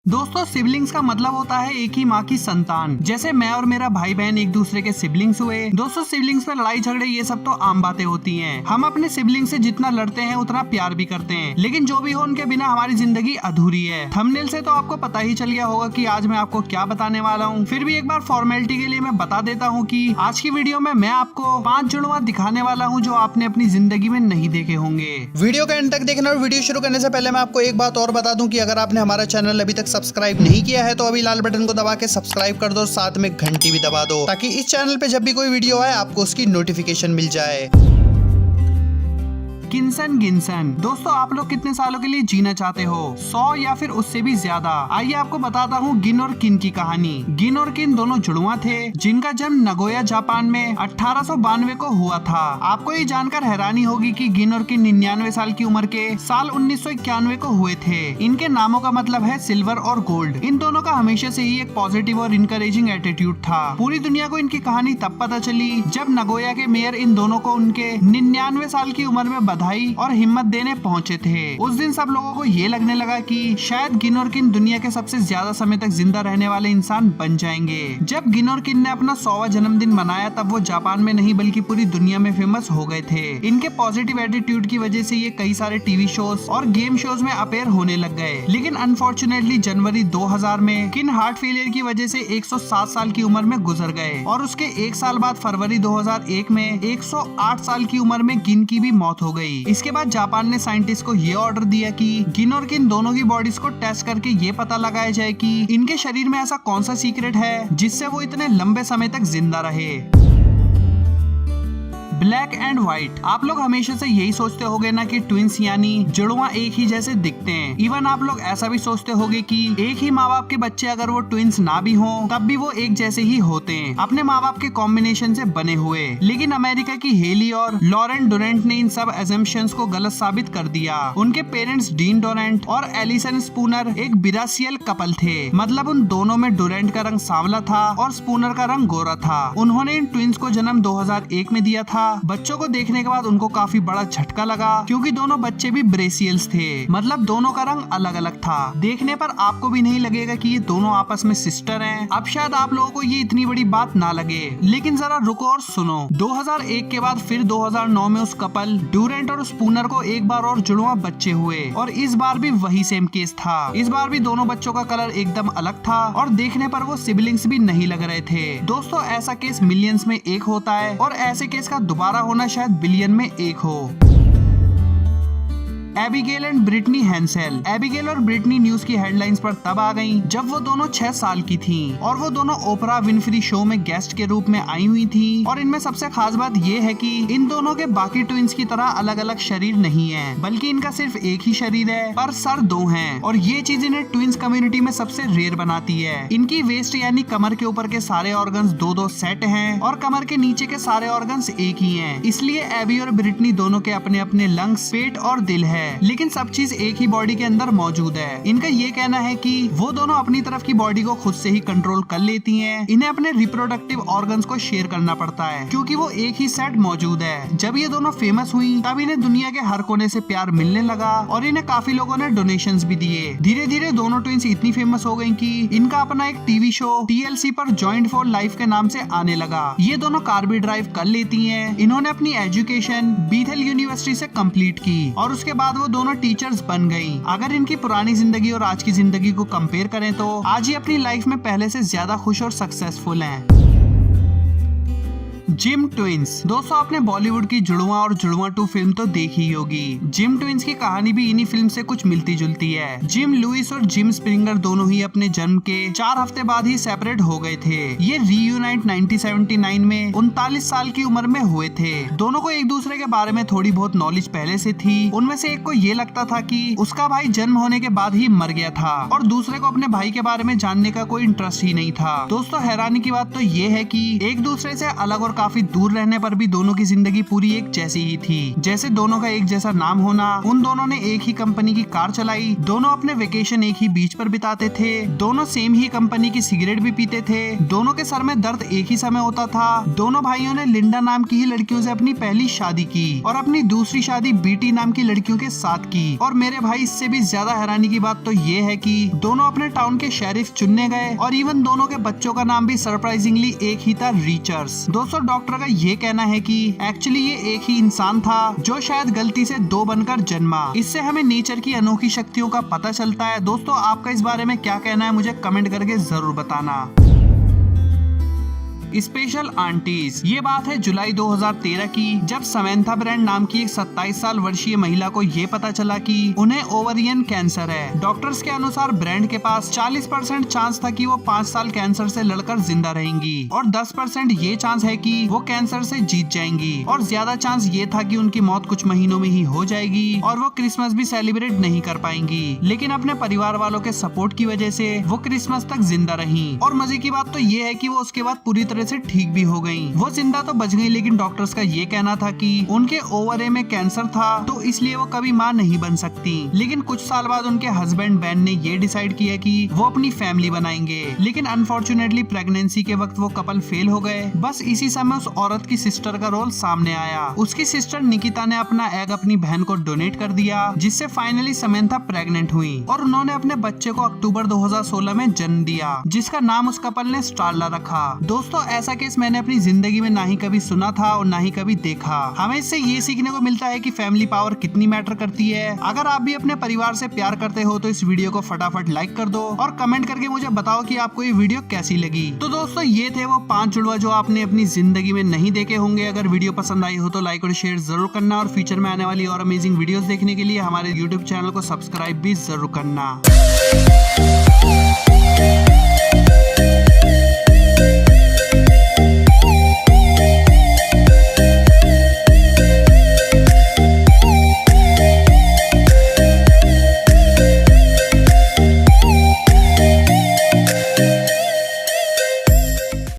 दोस्तों सिबलिंग्स का मतलब होता है एक ही माँ की संतान। जैसे मैं और मेरा भाई बहन एक दूसरे के सिबलिंग्स हुए। दोस्तों सिबलिंग्स में लड़ाई झगड़े ये सब तो आम बातें होती हैं। हम अपने सिबलिंग से जितना लड़ते हैं उतना प्यार भी करते हैं, लेकिन जो भी हो उनके बिना हमारी जिंदगी अधूरी है। थंबनेल से तो आपको पता ही चल गया होगा कि आज मैं आपको क्या बताने वाला हूँ। फिर भी एक बार फॉर्मेलिटी के लिए मैं बता देता हूँ कि आज की वीडियो में मैं आपको 5 जुड़वा दिखाने वाला हूँ जो आपने अपनी जिंदगी में नहीं देखे होंगे। वीडियो के एंड तक देखना और वीडियो शुरू करने से पहले मैं आपको एक बात और बता दूं कि अगर आपने हमारा चैनल अभी तक सब्सक्राइब नहीं किया है तो अभी लाल बटन को दबा के सब्सक्राइब कर दो, साथ में घंटी भी दबा दो ताकि इस चैनल पे जब भी कोई वीडियो आए आपको उसकी नोटिफिकेशन मिल जाए। किन्सन गिन्सन। दोस्तों आप लोग कितने सालों के लिए जीना चाहते हो? 100 या फिर उससे भी ज्यादा? आइए आपको बताता हूँ गिन और किन की कहानी। गिन और किन दोनों जुड़वा थे जिनका जन्म नगोया जापान में 1892 को हुआ था। आपको ये जानकर हैरानी होगी कि गिन और किन 99 साल की उम्र के साल 1991 को हुए थे। इनके नामों का मतलब है सिल्वर और गोल्ड। इन दोनों का हमेशा से ही एक पॉजिटिव और इनकरेजिंग एटीट्यूड था। पूरी दुनिया को इनकी कहानी तब पता चली जब नगोया के मेयर इन दोनों को उनके 99 साल की उम्र में बधाई और हिम्मत देने पहुंचे थे। उस दिन सब लोगों को ये लगने लगा कि शायद गिन और किन दुनिया के सबसे ज्यादा समय तक जिंदा रहने वाले इंसान बन जाएंगे। जब गिन और किन ने अपना 100वां जन्मदिन मनाया तब वो जापान में नहीं बल्कि पूरी दुनिया में फेमस हो गए थे। इनके पॉजिटिव एटीट्यूड की वजह से ये कई सारे टीवी शोज और गेम शोज में अपेयर होने लग गए। लेकिन अनफॉर्चुनेटली जनवरी 2000 में किन हार्ट फेलियर की वजह से 107 साल की उम्र में गुजर गए और उसके एक साल बाद फरवरी 2001 में 108 साल की उम्र में गिन की भी मौत हो गई। इसके बाद जापान ने साइंटिस्ट को ये ऑर्डर दिया कि गिन और किन दोनों की बॉडीज को टेस्ट करके ये पता लगाया जाए कि इनके शरीर में ऐसा कौन सा सीक्रेट है जिससे वो इतने लंबे समय तक जिंदा रहे। Black and white. आप लोग हमेशा से यही सोचते होगे ना कि ट्विंस यानी जुड़वा एक ही जैसे दिखते हैं। इवन आप लोग ऐसा भी सोचते होगे कि एक ही माँ बाप के बच्चे अगर वो ट्विंस ना भी हों तब भी वो एक जैसे ही होते हैं, अपने माँ बाप के कॉम्बिनेशन से बने हुए। लेकिन अमेरिका की हेली और लॉरेन डुरेंट ने इन सब असम्पशंस को गलत साबित कर दिया। उनके पेरेंट्स डीन डुरेंट और एलिसन स्पूनर एक बिरासियल कपल थे, मतलब उन दोनों में डुरेंट का रंग सांवला था और स्पूनर का रंग गोरा था। उन्होंने इन ट्विंस को जन्म 2001 में दिया था। बच्चों को देखने के बाद उनको काफी बड़ा झटका लगा क्योंकि दोनों बच्चे भी ब्रेसियल्स थे, मतलब दोनों का रंग अलग अलग था। देखने पर आपको भी नहीं लगेगा कि ये दोनों आपस में सिस्टर हैं। अब शायद आप लोगों को ये इतनी बड़ी बात ना लगे, लेकिन जरा रुको और सुनो। 2001 के बाद फिर 2009 में उस कपल डुरेंट और स्पूनर को एक बार और जुड़वा बच्चे हुए और इस बार भी वही सेम केस था। इस बार भी दोनों बच्चों का कलर एकदम अलग था और देखने पर वो सिबलिंग्स भी नहीं लग रहे थे। दोस्तों ऐसा केस मिलियंस में एक होता है और ऐसे केस का दोबारा होना शायद बिलियन में एक हो। Abigail and Britney Hansel. Abigail और ब्रिटनी न्यूज की हेडलाइंस पर तब आ गईं जब वो दोनों 6 साल की थीं और वो दोनों ओपरा विनफ्री शो में गेस्ट के रूप में आई हुई थीं। और इनमें सबसे खास बात ये है कि इन दोनों के बाकी ट्विंस की तरह अलग अलग शरीर नहीं है, बल्कि इनका सिर्फ एक ही शरीर है पर सर 2 हैं और ये चीज इन्हें ट्विंस कम्युनिटी में सबसे रेयर बनाती है। इनकी वेस्ट यानी कमर के ऊपर के सारे ऑर्गन्स 2-2 सेट हैं और कमर के नीचे के सारे ऑर्गन्स एक ही हैं। इसलिए एबी और ब्रिटनी दोनों के अपने अपने लंग्स, पेट और दिल है, लेकिन सब चीज एक ही बॉडी के अंदर मौजूद है। इनका ये कहना है कि वो दोनों अपनी तरफ की बॉडी को खुद से ही कंट्रोल कर लेती हैं। इन्हें अपने रिप्रोडक्टिव ऑर्गन्स को शेयर करना पड़ता है क्योंकि वो एक ही सेट मौजूद है। जब ये दोनों फेमस हुई तब इन्हें दुनिया के हर कोने से प्यार मिलने लगा और इन्हें काफी लोगों ने डोनेशंस भी दिए। धीरे धीरे दोनों ट्विंस इतनी फेमस हो गई कि इनका अपना एक टीवी शो TLC पर जॉइंट फॉर लाइफ के नाम से आने लगा। ये दोनों कार भी ड्राइव कर लेती हैं। इन्होंने अपनी एजुकेशन बीथल यूनिवर्सिटी से कंप्लीट की और उसके बाद वो दोनों टीचर्स बन गई। अगर इनकी पुरानी जिंदगी और आज की जिंदगी को कंपेयर करें तो आज ये अपनी लाइफ में पहले से ज्यादा खुश और सक्सेसफुल हैं। Gym twins. दोस्तों आपने बॉलीवुड की जुड़वा और जुड़वा 2 फिल्म तो देखी ही होगी। जिम ट्विंस की कहानी भी इन्हीं फिल्म से कुछ मिलती जुलती है। जिम लुइस और जिम स्प्रिंगर दोनों ही अपने जन्म के 4 हफ्ते बाद ही सेपरेट हो गए थे। ये रीयूनाइट 1979 में 39 साल की उम्र में हुए थे। दोनों को एक दूसरे के बारे में थोड़ी बहुत नॉलेज पहले से थी। उनमें से एक को ये लगता था कि उसका भाई जन्म होने के बाद ही मर गया था और दूसरे को अपने भाई के बारे में जानने का कोई इंटरेस्ट ही नहीं था। दोस्तों हैरानी की बात तो ये है कि एक दूसरे से अलग और काफी दूर रहने पर भी दोनों की जिंदगी पूरी एक जैसी ही थी। जैसे दोनों का एक जैसा नाम होना, उन दोनों ने एक ही कंपनी की कार चलाई, दोनों अपने वेकेशन एक ही बीच पर बिताते थे, दोनों सेम ही कंपनी की सिगरेट भी पीते थे, दोनों के सर में दर्द एक ही समय होता था, दोनों भाइयों ने लिंडा नाम की ही लड़कियों से अपनी पहली शादी की और अपनी दूसरी शादी बीटी नाम की लड़कियों के साथ की। और मेरे भाई इससे भी ज्यादा हैरानी की बात तो ये है कि दोनों अपने टाउन के शेरिफ चुनने गए और इवन दोनों के बच्चों का नाम भी सरप्राइजिंगली एक ही था, रिचर्ड्स। दोस्तों डॉक्टर का ये कहना है कि एक्चुअली ये एक ही इंसान था जो शायद गलती से दो बनकर जन्मा। इससे हमें नेचर की अनोखी शक्तियों का पता चलता है। दोस्तों आपका इस बारे में क्या कहना है मुझे कमेंट करके जरूर बताना। Special aunties. ये बात है जुलाई 2013 की, जब समंथा ब्रांड नाम की एक 27 साल वर्षीय महिला को ये पता चला कि उन्हें ओवरियन कैंसर है। डॉक्टर्स के अनुसार ब्रांड के पास 40% चांस था कि वो 5 साल कैंसर से लड़कर जिंदा रहेंगी और 10% ये चांस है कि वो कैंसर से जीत जाएंगी और ज्यादा चांस ये था कि उनकी मौत कुछ महीनों में ही हो जाएगी और वो क्रिसमस भी सेलिब्रेट नहीं कर पाएंगी। लेकिन अपने परिवार वालों के सपोर्ट की वजह से वो क्रिसमस तक जिंदा रही और मजे की बात तो ये है कि वो उसके बाद पूरी तरह से ठीक भी हो गईं। वो जिंदा तो बच गईं, लेकिन डॉक्टर्स का ये कहना था कि उनके ओवरे में कैंसर था तो इसलिए वो कभी मां नहीं बन सकती। लेकिन कुछ साल बाद उनके हस्बैंड बेन ने ये डिसाइड किया कि वो अपनी फैमिली बनाएंगे। लेकिन अनफॉर्चुनेटली प्रेगनेंसी के वक्त वो कपल फेल हो गए। बस इसी समय उस औरत की सिस्टर का रोल सामने आया। उसकी सिस्टर निकिता ने अपना एग अपनी बहन को डोनेट कर दिया, जिससे फाइनली समंथा प्रेग्नेंट हुई और उन्होंने अपने बच्चे को अक्टूबर 2016 में जन्म दिया, जिसका नाम उस कपल ने स्टारला रखा। दोस्तों ऐसा केस मैंने अपनी जिंदगी में ना ही कभी सुना था और ना ही कभी देखा। हमें इससे ये सीखने को मिलता है कि फैमिली पावर कितनी मैटर करती है। अगर आप भी अपने परिवार से प्यार करते हो तो इस वीडियो को फटाफट लाइक कर दो और कमेंट करके मुझे बताओ कि आपको ये वीडियो कैसी लगी। तो दोस्तों ये थे वो 5 जुड़वा जो आपने अपनी जिंदगी में नहीं देखे होंगे। अगर वीडियो पसंद आई हो तो लाइक और शेयर जरूर करना और फ्यूचर में आने वाली और अमेजिंग वीडियोस देखने के लिए हमारे यूट्यूब चैनल को सब्सक्राइब भी जरूर करना।